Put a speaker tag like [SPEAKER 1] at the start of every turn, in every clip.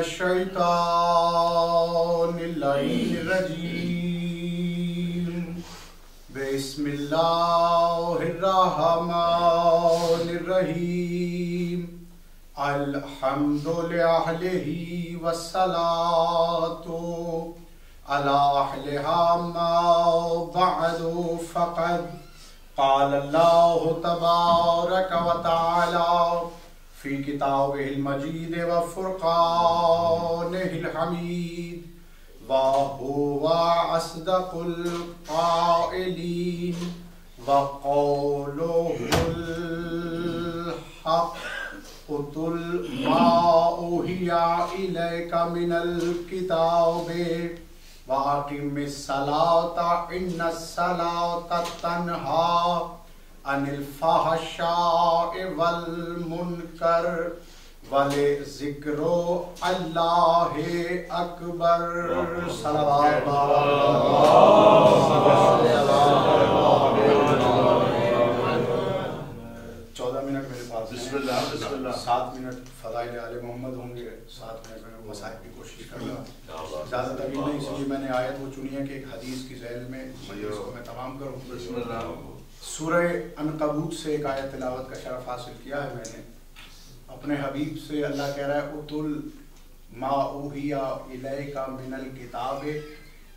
[SPEAKER 1] الشیطان اللعین الرجیم بسم اللہ الرحمن الرحیم الحمد لأہلہ والصلاة علی اہلہا ما بعد فقد قال اللہ تبارک و تعالی فی کتابہ المجید وفرقانہ الحمید وَهُوَ أَصْدَقُ الْقَائِلِينَ وَقَوْلُهُ الْحَقُّ اتل ما اوحی الیک من الکتاب واقم الصلاۃ ان الصلاۃ تنہی عن الفحشاء والمنکر ولذکر اللہ اکبر صلوات
[SPEAKER 2] بسم اللہ
[SPEAKER 1] 7 منٹ فضائل آل محمد ہوں گے، 7 منٹ میں مسائل کی کوشش کروں گا، زیادہ طویل نہیں، اس لیے میں نے آیت وہ چنی ہے کہ ایک حدیث کی ذیل میں اس کو میں تمام کروں۔ سورہ عنکبوت سے ایک آیت تلاوت کا شرف حاصل کیا ہے میں نے اپنے حبیب سے۔ اللہ کہہ رہا ہے اتل ما اوحی الیک من الکتاب،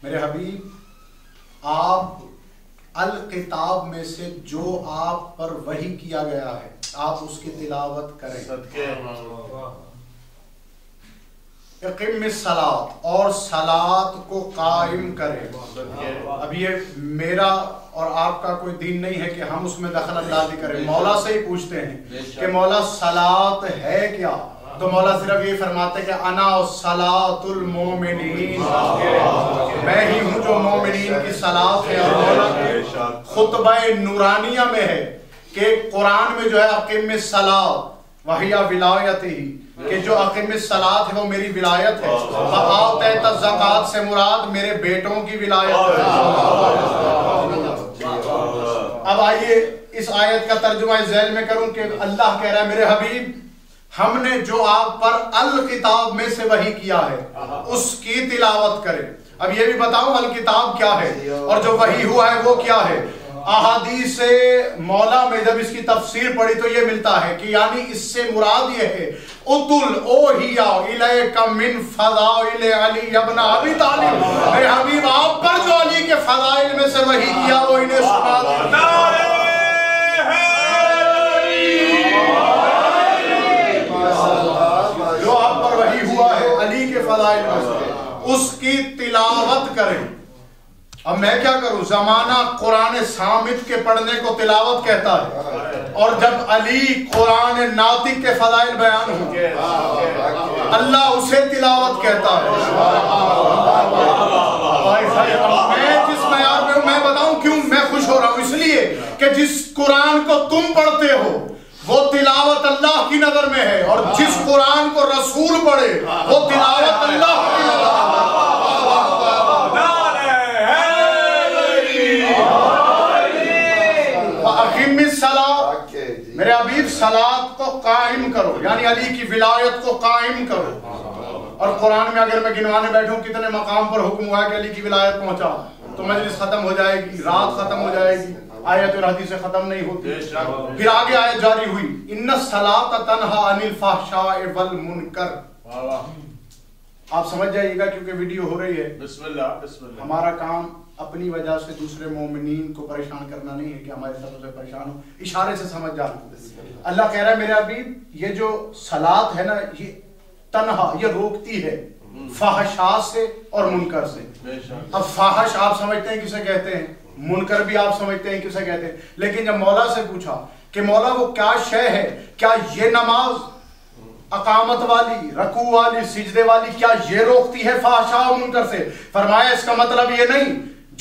[SPEAKER 1] میرے حبیب آپ الکتاب میں سے جو آپ پر وحی کیا گیا ہے آپ اس کی تلاوت کریں۔ اقیم الصلاۃ، اور صلاۃ کو قائم کریں۔ اب یہ میرا اور آپ کا کوئی دین نہیں ہے کہ ہم اس میں دخل اندازی کریں، مولا سے ہی پوچھتے ہیں کہ مولا صلاۃ ہے کیا، تو مولا صرف یہ فرماتے ہیں کہ انا صلاۃ المومنین، میں ہی ہوں جو مومنین کی صلاۃ ہے۔ اور مولا خطبہ نورانیہ میں ہے کہ قرآن میں جو ہے اقیم الصلاۃ وہی ولایت ہی، کہ جو اقیم الصلاۃ ہے وہ میری ولایت ہے۔ وآتیت الزکوٰۃ سے مراد میرے بیٹوں کی ولایت ہے۔ اب آئیے اس آیت کا ترجمہ اس ذیل میں کروں کہ اللہ کہہ رہا ہے میرے حبیب ہم نے جو آپ پر الکتاب میں سے وحی کیا ہے اس کی تلاوت کریں۔ اب یہ بھی بتاؤں الکتاب کیا ہے اور جو وحی ہوا ہے وہ کیا ہے۔ احادیث مولا میں جب اس کی تفسیر پڑھی تو یہ ملتا ہے کہ یعنی اس سے مراد یہ ہے اتل اوحی الیک من فضائل علی ابن ابی طالب، میرے حبیب آپ پر جو علی کے فضائل میں سے وحی کیا وہ انہیں سنا دیں۔ جو آپ پر وحی ہوا ہے علی کے فضائل میں سے اس کی تلاوت کریں۔ اب میں کیا کروں، زمانہ قرآن صامت کے پڑھنے کو تلاوت کہتا ہے اور جب علی قرآن ناطق کے فضائل بیان ہوں اللہ اسے تلاوت کہتا ہے۔ میں جس معیار میں ہوں میں بتاؤں کیوں میں خوش ہو رہا ہوں، اس لیے کہ جس قرآن کو تم پڑھتے ہو وہ تلاوت اللہ کی نظر میں ہے، اور جس قرآن کو رسول پڑھے وہ تلاوت اللہ کی نظر میں ہے۔ میرے حبیب صلاۃ کو قائم کرو، یعنی علی کی ولایت کو قائم کرو۔ اور قرآن میں اگر میں گنوانے بیٹھوں کتنے مقام پر حکم ہوا ہے کہ علی کی ولایت پہنچا تو مجلس ختم ہو جائے گی، رات ختم ہو جائے گی، آیت اور حدیث ختم نہیں ہوتی۔ پھر آگے آیت جاری ہوئی ان الصلاۃ تنہی عن الفحشاء والمنکر۔ آپ سمجھ جائیے گا کیونکہ ویڈیو ہو رہی ہے۔ بسم اللہ بسم اللہ۔ ہمارا کام اپنی وجہ سے دوسرے مومنین کو پریشان کرنا نہیں ہے کہ ہماری طرف سے پریشان ہو، اشارے سے سمجھ جانا۔ اللہ کہہ رہا ہے میرے حبیب یہ جو صلاۃ ہے نا یہ تنہا، یہ روکتی ہے فحشاء سے اور منکر سے۔ اب فحش آپ سمجھتے ہیں کسے کہتے ہیں، منکر بھی آپ سمجھتے ہیں کسے کہتے ہیں، لیکن جب مولا سے پوچھا کہ مولا وہ کیا شے ہے، کیا یہ نماز اقامت والی، رکوع والی، سجدے والی، کیا یہ روکتی ہے فحشاء و منکر سے؟ فرمایا اس کا مطلب یہ نہیں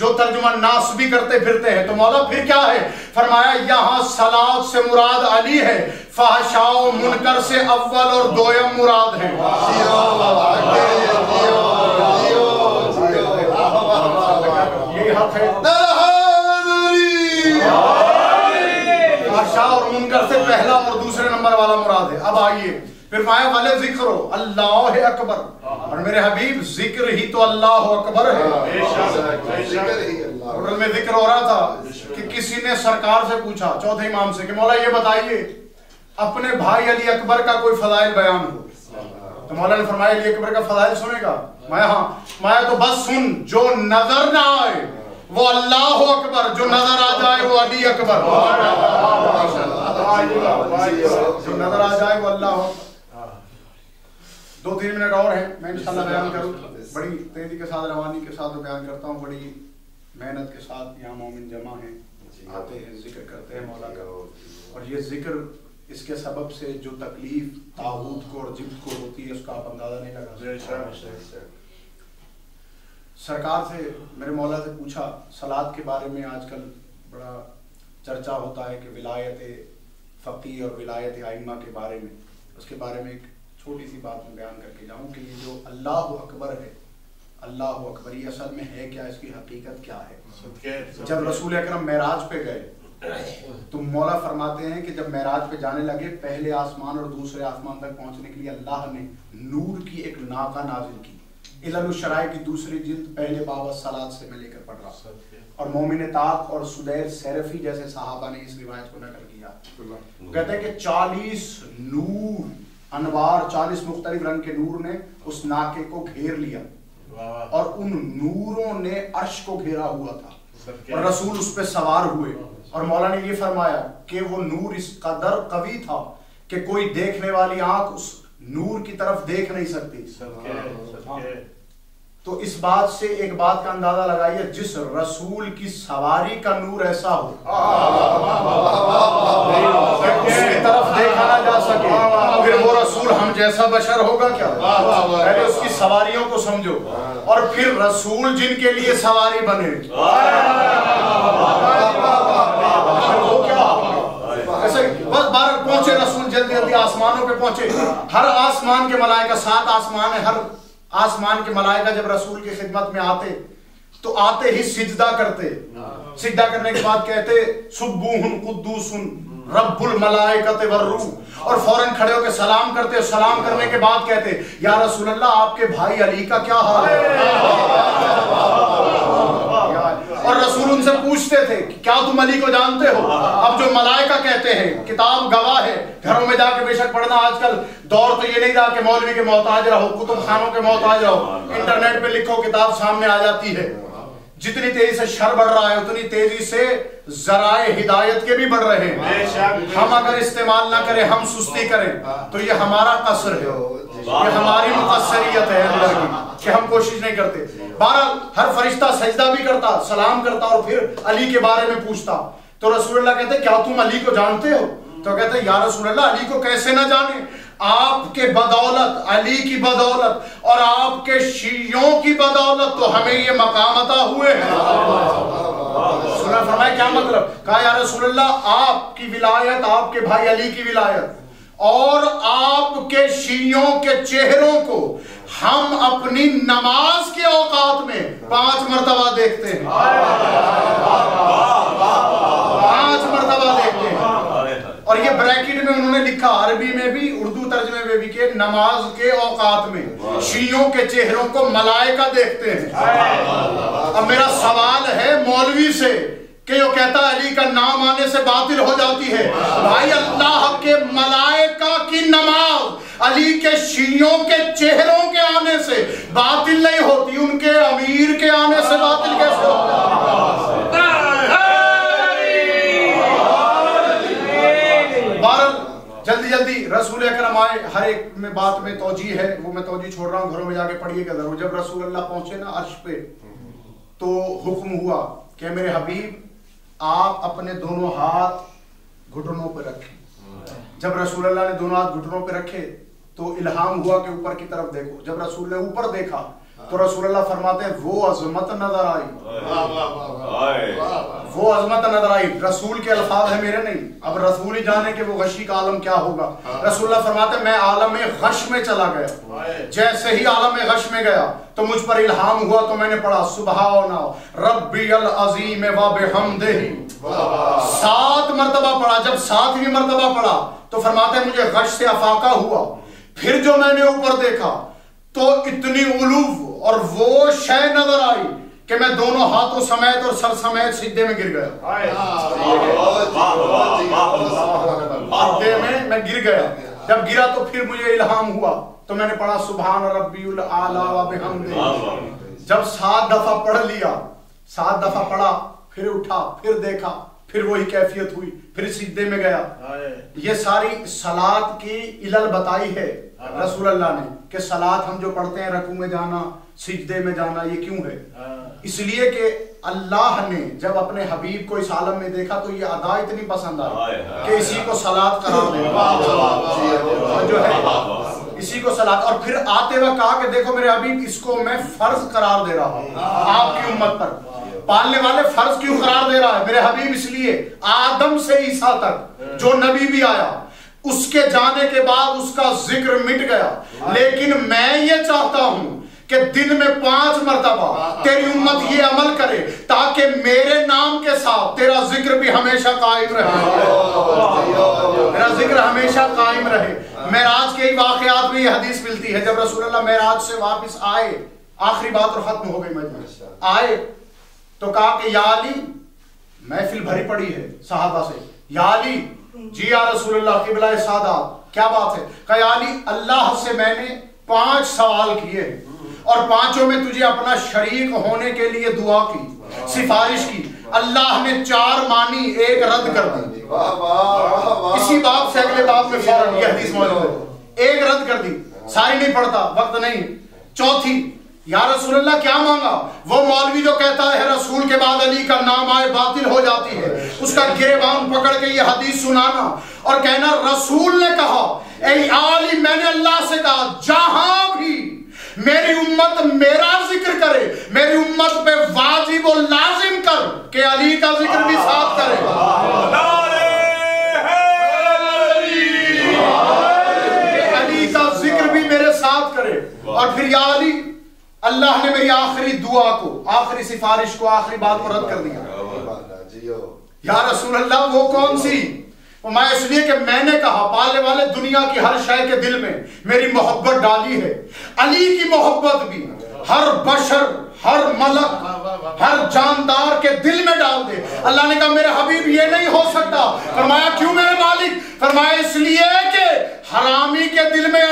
[SPEAKER 1] جو ترجمہ ناس بھی کرتے پھرتے ہیں، تو مولا پھر کیا ہے؟ فرمایا یہاں صلاۃ سے مراد علی ہے، فحشاء و منکر سے اول اور دویم مراد ہے۔ یہی حق ہے، فحشاء اور منکر سے پہلا اور دوسرے نمبر والا مراد ہے. اب آئیے پھر فرمایا والے ذکر ہو اللہ اکبر, اور میرے حبیب ذکر ہی تو اللہ اکبر ہے. ہوٹل میں ذکر ہو رہا تھا کہ کسی نے سرکار سے پوچھا, چوتھے امام سے, کہ مولا یہ بتائیے اپنے بھائی علی اکبر کا کوئی فضائل بیان ہو. تو مولا نے فرمایا علی اکبر کا فضائل سنے گا؟ میں تو بس سن, جو نظر نہ آئے وہ اللہ اکبر, جو نظر آ جائے وہ علی اکبر, جو نظر آ جائے وہ اللہ اکبر. 2-3 منٹ اور ہیں, میں انشاءاللہ بیان کروں. بڑی تیزی کے ساتھ, روانی کے ساتھ بیان کرتا ہوں. بڑی محنت کے ساتھ یہاں مومن جمع ہیں, آتے ہیں, ذکر کرتے ہیں مولا کا. اور یہ ذکر اس کے سبب سے جو تکلیف طاغوت کو اور جبت کو ہوتی ہے اس کا آپ اندازہ نہیں لگا. سرکار سے میرے مولا سے پوچھا صلاۃ کے بارے میں. آج کل بڑا چرچا ہوتا ہے کہ ولایت فقیہ اور ولایت ائمہ کے بارے میں, اس کے بارے میں ایک چھوٹی سی بات میں بیان کر کے جاؤں کہ یہ جو اللہ اکبر ہے, اللہ اکبر یہ اصل میں ہے کیا, اس کی حقیقت کیا ہے. جب رسول اکرم معراج پہ گئے تو مولا فرماتے ہیں کہ جب معراج پہ جانے لگے, پہلے آسمان اور دوسرے آسمان تک پہنچنے کے لیے اللہ نے نور کی ایک ناقہ نازل کی. علل الشرائع کی 2 جلد پہلے باب الصلاۃ سے میں لے کر پڑھ رہا ہوں. اور مومن طاق اور سدیر سیرفی جیسے صحابہ نے اس روایت کو نقل کیا. کہتے ہیں کہ 40 نور انوار, 40 مختلف رنگ کے نور نے اس ناکے کو گھیر لیا, اور ان نوروں نے عرش کو گھیرا ہوا تھا, اور رسول اس پہ سوار ہوئے. اور مولا نے یہ فرمایا کہ وہ نور اس قدر قوی تھا کہ کوئی دیکھنے والی آنکھ اس نور کی طرف دیکھ نہیں سکتی. تو اس بات سے ایک بات کا اندازہ لگائیے, جس رسول کی سواری کا نور ایسا ہو اس کی طرف دیکھا نہ جا سکے, پھر وہ رسول ہم جیسا بشر ہوگا کیا؟ پہلے اس کی سواریوں کو سمجھو, اور پھر رسول جن کے لیے سواری بنے وہ کیا ایسے بس بار پہنچے رسول, جلدی جلدی آسمانوں پہ پہنچے. ہر آسمان کے ملائکہ, 7 آسمان ہے, ہر آسمان کے ملائکہ جب رسول کی خدمت میں آتے تو آتے ہی سجدہ کرتے. سجدہ کرنے کے بعد کہتے سبوح قدوس رب الملائکۃ والروح, اور فوراً کھڑے ہو کے سلام کرتے. سلام کرنے کے بعد کہتے یا رسول اللہ آپ کے بھائی علی کا کیا حال ہے؟ اور رسول ان سے پوچھتے تھے کہ کیا تم علی کو جانتے ہو؟ اب جو ملائکہ کہتے ہیں, کتاب گواہ ہے, گھروں میں جا کے بے شک پڑھنا. آج کل دور تو یہ نہیں رہا کہ مولوی کے محتاج رہو, کتب خانوں کے محتاج رہو, انٹرنیٹ پہ لکھو کتاب سامنے آ جاتی ہے. جتنی تیزی سے شر بڑھ رہا ہے اتنی تیزی سے ذرائع ہدایت کے بھی بڑھ رہے ہیں. ہم اگر استعمال نہ کریں, ہم سستی کریں, تو یہ ہمارا قصر ہے, یہ ہماری مقصریت ہے اندر کی کہ ہم کوشش نہیں کرتے. بہرحال ہر فرشتہ سجدہ بھی کرتا, سلام کرتا, اور پھر علی کے بارے میں پوچھتا. تو رسول اللہ کہتے کیا تم علی کو جانتے ہو؟ تو کہتے یا رسول اللہ علی کو کیسے نہ جانے, آپ کے بدولت, علی کی بدولت اور آپ کے شیعوں کی بدولت تو ہمیں یہ مقام عطا ہوئے ہیں. رسول اللہ فرمائے کیا مطلب؟ کہا یا رسول اللہ آپ کی ولایت, آپ کے بھائی علی کی ولایت اور آپ کے شیعوں کے چہروں کو ہم اپنی نماز کے اوقات میں 5 مرتبہ دیکھتے ہیں. 5 مرتبہ دیکھتے ہیں. اور یہ بریکٹ میں انہوں نے لکھا عربی میں بھی, اردو ترجمے میں بھی, کہ نماز کے اوقات میں شیعوں کے چہروں کو ملائکہ دیکھتے ہیں. اب میرا سوال ہے مولوی سے کہ جو کہتا ہے علی کا نام آنے سے باطل ہو جاتی ہے, بھائی اللہ کے ملائکہ کی نماز علی کے شیعوں کے چہروں کے آنے سے باطل نہیں ہوتی, ان کے امیر کے آنے سے باطل کیسے ہوتا ہے؟ جلدی جلدی رسول اکرم آئے, ہر ایک میں بات میں توجیہ ہے, وہ میں توجیہ چھوڑ رہا ہوں, گھروں میں جا کے پڑھیے گا ضرور. جب رسول اللہ پہنچے نا عرش پہ تو حکم ہوا کہ میرے حبیب آپ اپنے دونوں ہاتھ گھٹنوں پہ رکھیں. جب رسول اللہ نے دونوں ہاتھ گھٹنوں پہ رکھے تو الہام ہوا کہ اوپر کی طرف دیکھو. جب رسول نے اوپر دیکھا تو رسول اللہ فرماتے ہیں وہ عظمت نظر آئی, وہ عظمت نظر آئی. رسول کے الفاظ ہیں میرے نہیں, اب رسول ہی جانے کہ وہ غشی کا عالم کیا ہوگا. رسول اللہ فرماتے ہیں میں عالم غش میں چلا گیا. جیسے ہی عالم غش میں گیا تو مجھ پر الہام ہوا تو میں نے پڑھا سبحان ربی العظیم و بحمدہ 7 مرتبہ پڑھا. جب 7ویں مرتبہ پڑھا تو فرماتے ہیں مجھے غش سے افاقہ ہوا. پھر جو میں نے اوپر دیکھا تو اتنی علو اور وہ شے نظر آئی کہ میں دونوں ہاتھوں سمیت اور سر سمیت سجدے میں گر گیا. سجدے میں گر گیا. جب گرا تو پھر مجھے الہام ہوا تو میں نے پڑھا سبحان ربی الاعلی و بحمدہ. جب 7 دفعہ پڑھ لیا، 7 دفعہ پڑھا، پھر اٹھا، پھر دیکھا، پھر وہی کیفیت ہوئی، پھر سجدے میں گیا. یہ ساری صلاۃ کی علل بتائی ہے رسول اللہ نے کہ صلاۃ ہم جو پڑھتے ہیں رکوع میں جانا، سجدے میں جانا، یہ کیوں ہے؟ اس لیے کہ اللہ نے جب اپنے حبیب کو اس عالم میں دیکھا تو یہ ادا اتنی پسند آئی کہ اسی کو صلاۃ قرار دے جو ہے اسی کو صلاۃ. اور پھر آتے وقت کہا کہ دیکھو میرے حبیب اس کو میں فرض قرار دے رہا ہوں آپ کی امت پر. پالنے والے فرض کیوں قرار دے رہا ہے میرے حبیب؟ اس لیے آدم سے عیسیٰ تک جو نبی بھی آیا اس کے جانے کے بعد اس کا ذکر مٹ گیا، لیکن میں یہ چاہتا ہوں کہ دن میں 5 مرتبہ تیری امت یہ عمل کرے تاکہ میرے نام کے ساتھ تیرا ذکر بھی ہمیشہ قائم رہے، میرا ذکر ہمیشہ قائم رہے. معراج کے واقعات میں یہ حدیث ملتی ہے. جب رسول اللہ معراج سے واپس آئے، آخری بات اور ختم ہو گئی مجلس، آئے تو کہا کہ یا علی، محفل بھری پڑی ہے صحابہ سے، یا علی جی یا رسول اللہ قبلہ سادات کیا بات ہے؟ کہا یا علی اللہ سے میں نے 5 سوال کیے اور 5 میں تجھے اپنا شریک ہونے کے لیے دعا کی، سفارش کی. اللہ نے 4 مانی، 1 رد کر دی. اسی باب سے اگلے باب میں فوراً یہ حدیث موجود ہے. 1 رد کر دی، ساری نہیں پڑھتا وقت نہیں. چوتھی، یا رسول اللہ کیا مانگا؟ وہ مولوی جو کہتا ہے رسول کے بعد علی کا نام آئے باطل ہو جاتی ہے، اس کا گریبان پکڑ کے یہ حدیث سنانا اور کہنا رسول نے کہا اے علی میں نے اللہ سے کہا جہاں بھی میری امت میرا ذکر کرے میری امت پہ واجب و لازم کر کہ علی کا ذکر بھی ساتھ کرے. علی کا ذکر بھی میرے ساتھ کرے. اور پھر یا علی اللہ نے میری آخری دعا کو، آخری سفارش کو، آخری بات کو رد کر دیا. یا رسول اللہ وہ کون سی؟ میں اس لیے کہ میں نے کہا پالنے والے دنیا کی ہر شے کے دل میں میری محبت ڈالی ہے، علی کی محبت بھی ہر بشر، ہر ملک، ہر جاندار کے دل میں ڈال دے. اللہ نے کہا میرے حبیب یہ نہیں ہو سکتا. فرمایا کیوں میرے مالک؟ فرمایا اس لیے کہ حرامی کے دل میں